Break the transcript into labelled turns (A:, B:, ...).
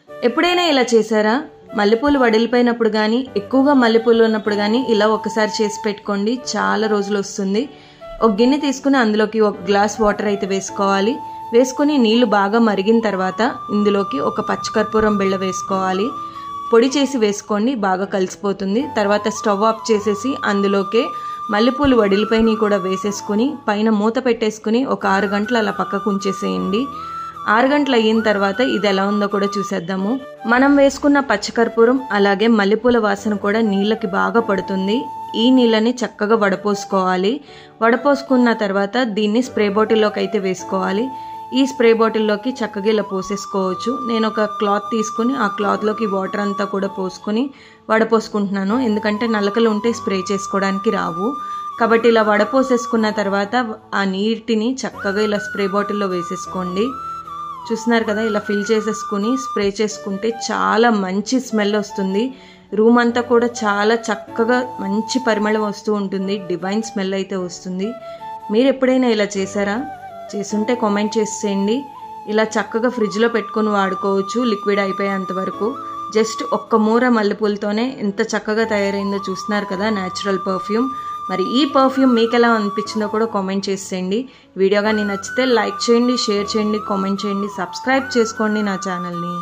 A: ఎప్పుడైనా ఇలా చేశారా? మల్లెపూలు వడిలిపోయినప్పుడు కానీ ఎక్కువగా మల్లెపూలు ఉన్నప్పుడు కానీ ఇలా ఒకసారి చేసి పెట్టుకోండి, చాలా రోజులు వస్తుంది. ఒక గిన్నె తీసుకుని అందులోకి 1 గ్లాస్ వాటర్ అయితే వేసుకోవాలి. వేసుకుని నీళ్లు బాగా మరిగిన తర్వాత ఇందులోకి ఒక పచ్చికర్పూరం బిళ్ళ వేసుకోవాలి. పొడి చేసి వేసుకోండి, బాగా కలిసిపోతుంది. తర్వాత స్టవ్ ఆఫ్ చేసేసి అందులోకే మల్లెపూలు వడిలిపోయినవి కూడా వేసేసుకుని పైన మూత పెట్టేసుకుని ఒక 6 గంటలు అలా పక్కకు ఉంచేసేయండి. 6 గంటలు అయిన తర్వాత ఇది ఎలా ఉందో కూడా చూసేద్దాము. మనం వేసుకున్న పచ్చికర్పూరం అలాగే మల్లెపూల వాసన కూడా నీళ్ళకి బాగా పడుతుంది. ఈ నీళ్ళని చక్కగా వడపోసుకోవాలి. వడపోసుకున్న తర్వాత దీన్ని స్ప్రే బాటిల్లోకి అయితే వేసుకోవాలి. ఈ స్ప్రే బాటిల్లోకి చక్కగా ఇలా పోసేసుకోవచ్చు. నేను ఒక క్లాత్ తీసుకుని ఆ క్లాత్లోకి వాటర్ అంతా కూడా పోసుకొని వడపోసుకుంటున్నాను. ఎందుకంటే నలకలు ఉంటే స్ప్రే చేసుకోవడానికి రావు. కాబట్టి ఇలా వడపోసేసుకున్న తర్వాత ఆ నీటిని చక్కగా ఇలా స్ప్రే బాటిల్లో వేసేసుకోండి. చూస్తున్నారు కదా, ఇలా ఫిల్ చేసేసుకుని స్ప్రే చేసుకుంటే చాలా మంచి స్మెల్ వస్తుంది. రూమ్ అంతా కూడా చాలా చక్కగా మంచి పరిమళం వస్తూ ఉంటుంది. డివైన్ స్మెల్ అయితే వస్తుంది. మీరు ఎప్పుడైనా ఇలా చేశారా? చేసుంటే కామెంట్ చేసేయండి. ఇలా చక్కగా ఫ్రిడ్జ్లో పెట్టుకొని వాడుకోవచ్చు లిక్విడ్ అయిపోయేంత వరకు. జస్ట్ ఒక్క మూర మల్లెపూలతోనే ఎంత చక్కగా తయారైందో చూస్తున్నారు కదా, న్యాచురల్ పర్ఫ్యూమ్. మరి ఈ పర్ఫ్యూమ్ మీకు ఎలా అనిపించిందో కూడా కామెంట్ చేసేయండి. వీడియో కానీ నచ్చితే లైక్ చేయండి, షేర్ చేయండి, కామెంట్ చేయండి, సబ్స్క్రైబ్ చేసుకోండి నా ఛానల్ని.